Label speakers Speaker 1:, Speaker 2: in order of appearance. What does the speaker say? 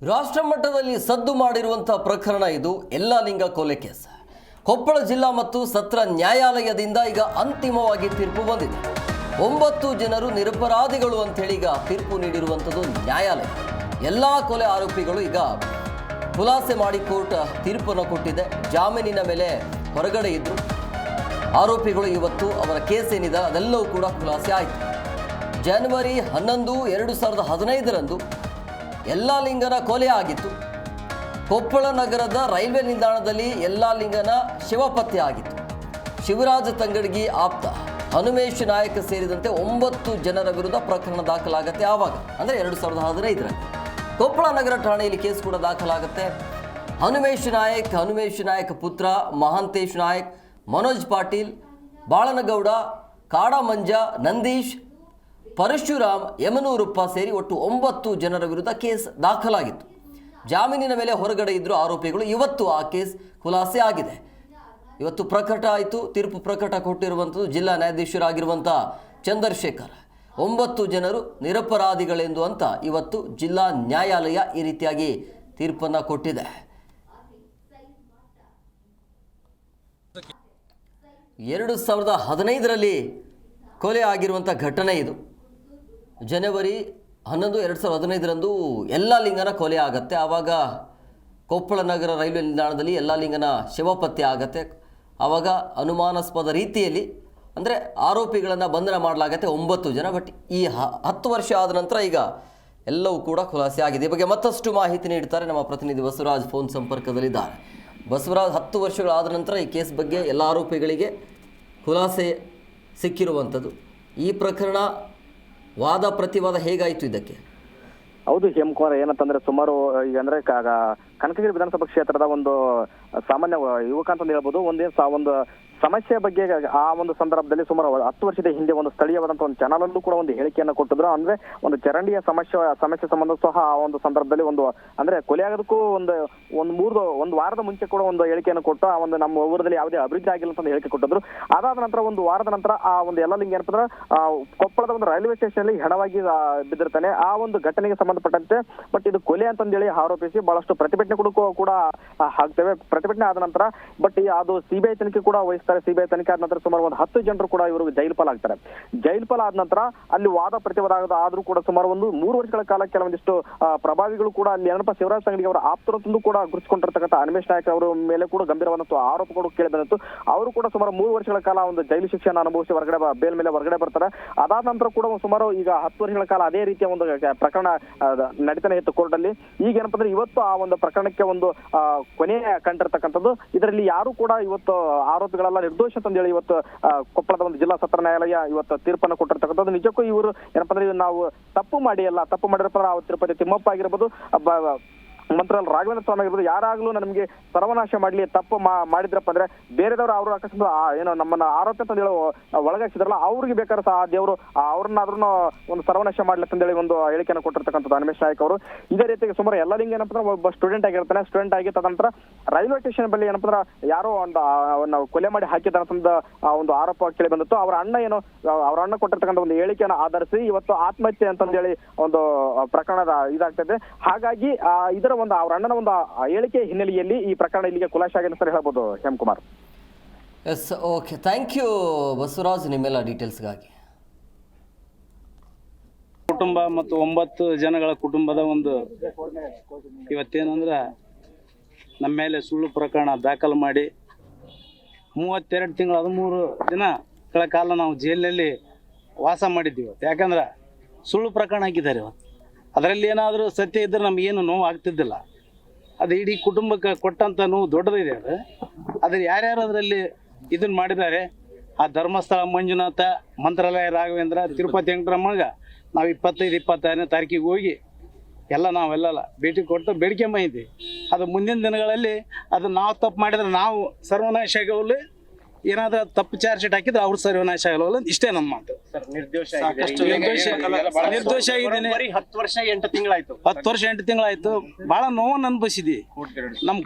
Speaker 1: ರಾಷ್ಟ್ರ ಮಟ್ಟದಲ್ಲಿ ಸದ್ದು ಮಾಡಿರುವಂತಹ ಪ್ರಕರಣ ಇದು ಯಲ್ಲಾಲಿಂಗ ಕೊಲೆ ಕೇಸ್. ಕೊಪ್ಪಳ ಜಿಲ್ಲಾ ಮತ್ತು ಸತ್ರ ನ್ಯಾಯಾಲಯದಿಂದ ಈಗ ಅಂತಿಮವಾಗಿ ತೀರ್ಪು ಬಂದಿದೆ. 9 ಜನರು ನಿರಪರಾಧಿಗಳು ಅಂತೇಳಿ ಈಗ ತೀರ್ಪು ನೀಡಿರುವಂಥದ್ದು ನ್ಯಾಯಾಲಯ. ಎಲ್ಲ ಕೊಲೆ ಆರೋಪಿಗಳು ಈಗ ಖುಲಾಸೆ ಮಾಡಿ ಕೋರ್ಟ್ ತೀರ್ಪನ್ನು ಕೊಟ್ಟಿದೆ. ಜಾಮೀನಿನ ಮೇಲೆ ಹೊರಗಡೆ ಇದ್ದರು ಆರೋಪಿಗಳು. ಇವತ್ತು ಅವರ ಕೇಸ್ ಏನಿದೆ ಅದೆಲ್ಲವೂ ಕೂಡ ಖುಲಾಸೆ ಆಯಿತು. ಜನವರಿ 11, 2015ರಂದು ಯಲ್ಲಾಲಿಂಗನ ಕೊಲೆ ಆಗಿತ್ತು. ಕೊಪ್ಪಳ ನಗರದ ರೈಲ್ವೆ ನಿಲ್ದಾಣದಲ್ಲಿ ಯಲ್ಲಾಲಿಂಗನ ಶವ ಪತ್ತೆ ಆಗಿತ್ತು. ಶಿವರಾಜ ತಂಗಡಗಿ ಆಪ್ತ ಹನುಮೇಶ್ ನಾಯಕ್ ಸೇರಿದಂತೆ 9 ಜನರ ವಿರುದ್ಧ ಪ್ರಕರಣ ದಾಖಲಾಗುತ್ತೆ. ಆವಾಗ ಅಂದರೆ 2015ರಲ್ಲಿ ಕೊಪ್ಪಳ ನಗರ ಠಾಣೆಯಲ್ಲಿ ಕೇಸ್ ಕೂಡ ದಾಖಲಾಗುತ್ತೆ. ಹನುಮೇಶ್ ನಾಯಕ್ ಪುತ್ರ ಮಹಾಂತೇಶ್ ನಾಯಕ್, ಮನೋಜ್ ಪಾಟೀಲ್, ಬಾಳನಗೌಡ, ಕಾಡಮಂಜ, ನಂದೀಶ್, ಪರಶುರಾಮ್, ಯಮನೂರಪ್ಪ ಸೇರಿ ಒಟ್ಟು 9 ಜನರ ವಿರುದ್ಧ ಕೇಸ್ ದಾಖಲಾಗಿತ್ತು. ಜಾಮೀನಿನ ಮೇಲೆ ಹೊರಗಡೆ ಇದ್ದರು ಆರೋಪಿಗಳು. ಇವತ್ತು ಆ ಕೇಸ್ ಖುಲಾಸೆ ಆಗಿದೆ. ಇವತ್ತು ಪ್ರಕಟ ಆಯಿತು. ತೀರ್ಪು ಪ್ರಕಟ ಕೊಟ್ಟಿರುವಂಥದ್ದು ಜಿಲ್ಲಾ ನ್ಯಾಯಾಧೀಶರಾಗಿರುವಂಥ ಚಂದ್ರಶೇಖರ್. 9 ಜನರು ನಿರಪರಾಧಿಗಳೆಂದು ಅಂತ ಇವತ್ತು ಜಿಲ್ಲಾ ನ್ಯಾಯಾಲಯ ಈ ರೀತಿಯಾಗಿ ತೀರ್ಪನ್ನು ಕೊಟ್ಟಿದೆ. 2015ರಲ್ಲಿ ಕೊಲೆ ಆಗಿರುವಂಥ ಘಟನೆ ಇದು. ಜನವರಿ 11, 2015ರಂದು ಯಲ್ಲಾಲಿಂಗನ ಕೊಲೆ ಆಗುತ್ತೆ. ಆವಾಗ ಕೊಪ್ಪಳ ನಗರ ರೈಲ್ವೆ ನಿಲ್ದಾಣದಲ್ಲಿ ಯಲ್ಲಾಲಿಂಗನ ಶವ ಪತ್ತೆ ಆಗುತ್ತೆ. ಆವಾಗ ಅನುಮಾನಾಸ್ಪದ ರೀತಿಯಲ್ಲಿ ಅಂದರೆ ಆರೋಪಿಗಳನ್ನು ಬಂಧನ ಮಾಡಲಾಗತ್ತೆ 9 ಜನ. ಬಟ್ ಈ 10 ವರ್ಷ ಆದ ನಂತರ ಈಗ ಎಲ್ಲವೂ ಕೂಡ ಖುಲಾಸೆ ಆಗಿದೆ. ಈ ಬಗ್ಗೆ ಮತ್ತಷ್ಟು ಮಾಹಿತಿ ನೀಡ್ತಾರೆ ನಮ್ಮ ಪ್ರತಿನಿಧಿ ಬಸವರಾಜ್. ಫೋನ್ ಸಂಪರ್ಕದಲ್ಲಿದ್ದಾರೆ. ಬಸವರಾಜ್, 10 ವರ್ಷಗಳಾದ ನಂತರ ಈ ಕೇಸ್ ಬಗ್ಗೆ ಎಲ್ಲ ಆರೋಪಿಗಳಿಗೆ ಖುಲಾಸೆ ಸಿಕ್ಕಿರುವಂಥದ್ದು. ಈ ಪ್ರಕರಣ ವಾದ ಪ್ರತಿವಾದ ಹೇಗಾಯಿತು ಇದಕ್ಕೆ?
Speaker 2: ಹೌದು ಹೇಮಕುಮಾರ್, ಏನಂತಂದ್ರೆ ಸುಮಾರು ಈಗ ಅಂದ್ರೆ ಕನಕಗಿರಿ ವಿಧಾನಸಭಾ ಕ್ಷೇತ್ರದ ಒಂದು ಸಾಮಾನ್ಯ ಯುವಕ ಅಂತ ಹೇಳ್ಬೋದು. ಒಂದು ಸಮಸ್ಯೆ ಬಗ್ಗೆ ಆ ಒಂದು ಸಂದರ್ಭದಲ್ಲಿ ಸುಮಾರು 10 ವರ್ಷದ ಹಿಂದೆ ಒಂದು ಸ್ಥಳೀಯವಾದಂತಹ ಒಂದು ಚಾನಲ್ ಅಲ್ಲೂ ಕೂಡ ಒಂದು ಹೇಳಿಕೆಯನ್ನು ಕೊಟ್ಟಿದ್ರು. ಅಂದ್ರೆ ಒಂದು ಚರಂಡಿಯ ಸಮಸ್ಯೆ ಸಂಬಂಧ ಸಹ ಆ ಒಂದು ಸಂದರ್ಭದಲ್ಲಿ ಅಂದ್ರೆ ಕೊಲೆ ಆಗೋದಕ್ಕೂ ಒಂದು ವಾರದ ಮುಂಚೆ ಕೂಡ ಒಂದು ಹೇಳಿಕೆಯನ್ನು ಕೊಟ್ಟು ಆ ಒಂದು ನಮ್ಮ ಊರಲ್ಲಿ ಯಾವುದೇ ಅಭಿವೃದ್ಧಿ ಆಗಿಲ್ಲ ಅಂತ ಹೇಳಿಕೆ ಕೊಟ್ಟಿದ್ರು. ಅದಾದ ನಂತರ ಒಂದು ವಾರದ ನಂತರ ಆ ಒಂದು ಯಲ್ಲಾಲಿಂಗ ಏನಂತಂದ್ರೆ ಕೊಪ್ಪಳದ ಒಂದು ರೈಲ್ವೆ ಸ್ಟೇಷನ್ ಅಲ್ಲಿ ಹೆಣವಾಗಿ ಬಿದ್ದಿರ್ತಾನೆ. ಆ ಒಂದು ಘಟನೆಗೆ ಸಂಬಂಧಪಟ್ಟಂತೆ ಬಟ್ ಇದು ಕೊಲೆ ಅಂತಂದೇಳಿ ಆರೋಪಿಸಿ ಬಹಳಷ್ಟು ಪ್ರತಿಭಟನೆ ಕೂಡ ಹಾಕ್ತೇವೆ. ಪ್ರತಿಭಟನೆ ಆದ ನಂತರ ಬಟ್ ಅದು ಸಿಬಿಐ ತನಿಖೆ ಕೂಡ ವಹಿಸ್ತಾರೆ. ಸಿಬಿಐ ತನಿಖೆ ಆದ ನಂತರ ಸುಮಾರು ಒಂದು 10 ಜನರು ಕೂಡ ಇವರು ಜೈಲು ಪಾಲಾಗ್ತಾರೆ. ಜೈಲು ಪಾಲ ಆದ ನಂತರ ಅಲ್ಲಿ ವಾದ ಪ್ರತಿವಾದ ಆದ್ರೂ ಕೂಡ ಸುಮಾರು ಒಂದು 3 ವರ್ಷಗಳ ಕಾಲ ಕೆಲವೊಂದಿಷ್ಟು ಪ್ರಭಾವಿಗಳು ಕೂಡ ಅಲ್ಲಿ ಏನಪ್ಪ ಶಿವರಾಜ್ ತಂಗಡಿ ಅವರ ಆಪ್ತರಂತೂ ಕೂಡ ಗುರುತಿಸಿಕೊಂಡಿರ್ತಕ್ಕಂಥ ಹನುಮೇಶ್ ನಾಯಕ್ ಅವರ ಮೇಲೆ ಕೂಡ ಗಂಭೀರವಾದಂತಹ ಆರೋಪಗಳು ಕೇಳಿ ಬಂದಿತ್ತು. ಅವರು ಕೂಡ ಸುಮಾರು 3 ವರ್ಷಗಳ ಕಾಲ ಒಂದು ಜೈಲು ಶಿಕ್ಷೆಯನ್ನು ಅನುಭವಿಸಿ ಬೇಲ್ ಮೇಲೆ ಹೊರಗಡೆ ಬರ್ತಾರೆ. ಅದಾದ ನಂತರ ಕೂಡ ಸುಮಾರು ಈಗ 10 ವರ್ಷಗಳ ಕಾಲ ಅದೇ ರೀತಿಯ ಒಂದು ಪ್ರಕರಣ ನಡೀತಾನೆ ಇತ್ತು ಕೋರ್ಟ್ ಅಲ್ಲಿ. ಈಗ ಏನಪ್ಪಾ ಅಂದ್ರೆ ಇವತ್ತು ಆ ಒಂದು ಪ್ರಕರಣಕ್ಕೆ ಒಂದು ಕೊನೆ ಕಂಡಿರ್ತಕ್ಕಂಥದ್ದು. ಇದರಲ್ಲಿ ಯಾರು ಕೂಡ ಇವತ್ತು ಆರೋಪಿಗಳೆಲ್ಲ ನಿರ್ದೋಷ ಅಂತಂದೇಳಿ ಇವತ್ತು ಕೊಪ್ಪಳದ ಒಂದು ಜಿಲ್ಲಾ ಸತ್ರ ನ್ಯಾಯಾಲಯ ಇವತ್ತು ತೀರ್ಪನ್ನು ಕೊಟ್ಟಿರ್ತಕ್ಕಂಥದ್ದು. ನಿಜಕ್ಕೂ ಇವರು ಏನಪ್ಪಾ ಅಂದ್ರೆ ನಾವು ತಪ್ಪು ಮಾಡಿರಪ್ಪ ತಿರುಪತಿ ತಿಮ್ಮಪ್ಪ ಆಗಿರ್ಬೋದು, ಮಂತ್ರಾಲ್ ರಾಘವೇಂದ್ರ ಸ್ವಾಮಿ ಆಗಿರ್ಬೋದು, ಯಾರಾಗ್ಲೂ ನಮಗೆ ಸರ್ವನಾಶ ಮಾಡ್ಲಿ, ತಪ್ಪು ಮಾಡಿದ್ರಪ್ಪ ಅಂದ್ರೆ ಬೇರೆದವ್ರು ಅವರು ಅಕಸ್ಮಾತ್ ಏನೋ ನಮ್ಮನ್ನ ಆರೋಪ ಅಂತ ಹೇಳಿ ಒಳಗಾಯಿಸಿದ್ರಲ್ಲ ಅವ್ರಿಗೆ ಬೇಕಾದ್ರೆ ಸಹ ದೇವರು ಅವ್ರನ್ನಾದ್ರೂ ಒಂದು ಸರ್ವನಾಶ ಮಾಡ್ಲಿ ಅಂತೇಳಿ ಒಂದು ಹೇಳಿಕೆಯನ್ನು ಕೊಟ್ಟಿರ್ತಕ್ಕಂಥದ್ದು ಹನುಮೇಶ್ ನಾಯಕ್ ಅವರು. ಇದೇ ರೀತಿಗೆ ಸುಮಾರು ಯಲ್ಲಾಲಿಂಗ ಏನಪ್ಪ ಅಂದ್ರೆ ಒಬ್ಬ ಸ್ಟೂಡೆಂಟ್ ಆಗಿರ್ತಾನೆ. ಸ್ಟೂಡೆಂಟ್ ಆಗಿ ತದನಂತರ ರೈಲ್ವೆ ಸ್ಟೇಷನ್ ಬಳಿ ಏನಪ್ಪ ಅಂದ್ರೆ ಯಾರೋ ಒಂದು ಕೊಲೆ ಮಾಡಿ ಹಾಕಿದ ಒಂದು ಆರೋಪ ಕೇಳಿ ಬಂದಿತ್ತು. ಅವ್ರ ಅಣ್ಣ ಕೊಟ್ಟಿರ್ತಕ್ಕಂಥ ಒಂದು ಹೇಳಿಕೆಯನ್ನು ಆಧರಿಸಿ ಇವತ್ತು ಆತ್ಮಹತ್ಯೆ ಅಂತಂದೇಳಿ ಒಂದು ಪ್ರಕರಣದ ಇದಾಗ್ತದೆ. ಹಾಗಾಗಿ ಇದರ ಅವ್ರ ಅಣ್ಣನ ಒಂದು ಹೇಳಿಕೆ ಹಿನ್ನೆಲೆಯಲ್ಲಿ ಈ ಪ್ರಕರಣ ಇಲ್ಲಿಗೆ ಖುಲಾಸೆ ಆಗಿದೆ ಅಂತ ಹೇಳ್ಬೋದು Hemakumar.
Speaker 1: Yes, okay, thank you Basavaraj ನಿಮ್ಮೆಲ್ಲ ಡೀಟೇಲ್ಸ್ಗಾಗಿ.
Speaker 3: ಕುಟುಂಬ ಮತ್ತು 9 ಜನಗಳ ಕುಟುಂಬದ ಒಂದು ಇವತ್ತೇನಂದ್ರೆ ನಮ್ಮ ಮೇಲೆ ಸುಳ್ಳು ಪ್ರಕರಣ ದಾಖಲು ಮಾಡಿ 32 ತಿಂಗಳು 13 ದಿನಗಳ ಕಾಲ ನಾವು ಜೈಲಿನಲ್ಲಿ ವಾಸ ಮಾಡಿದ್ದೀವಿ. ಯಾಕಂದ್ರೆ ಸುಳ್ಳು ಪ್ರಕರಣ ಹಾಕಿದ್ದಾರೆ. ಇವತ್ತು ಅದರಲ್ಲಿ ಏನಾದರೂ ಸತ್ಯ ಇದ್ದರೆ ನಮಗೇನು ನೋವು ಆಗ್ತಿದ್ದಿಲ್ಲ. ಅದು ಇಡೀ ಕುಟುಂಬಕ್ಕೆ ಕೊಟ್ಟಂಥ ನೋವು ದೊಡ್ಡದಿದೆ. ಅದು ಯಾರ್ಯಾರು ಅದರಲ್ಲಿ ಇದನ್ನು ಮಾಡಿದ್ದಾರೆ, ಆ ಧರ್ಮಸ್ಥಳ ಮಂಜುನಾಥ, ಮಂತ್ರಾಲಯ ರಾಘವೇಂದ್ರ, ತಿರುಪತಿ ವೆಂಕಟರಮಣಗೆ ನಾವು 25-26ನೇ ತಾರೀಕಿಗೆ ಹೋಗಿ ನಾವೆಲ್ಲ ಭೇಟಿ ಕೊಟ್ಟು ಬೇಡಿಕೆ ಬಂದಿದ್ದೀವಿ. ಅದು ಮುಂದಿನ ದಿನಗಳಲ್ಲಿ ಅದು ನಾವು ತಪ್ಪು ಮಾಡಿದ್ರೆ ನಾವು ಸರ್ವನಾಶ ಆಗೋಲ್ಲ, ಏನಾದ್ರೂ ತಪ್ಪು ಚಾರ್ಜ್ ಶೀಟ್ ಹಾಕಿದ್ರೆ ಅವ್ರು ಸರ್ವನಾಶ ಆಗಲ್ಲ. ಇಷ್ಟೇ ನಮ್ಮ ಮಾತು.
Speaker 4: ನಿರ್ದೋಷ
Speaker 3: 10 ವರ್ಷ 8 ತಿಂಗಳಾಯ್ತು. ಭಾಳ ನೋವನ್ನು ಅನುಭವಿಸಿದ್ವಿ. ನಮ್ಮ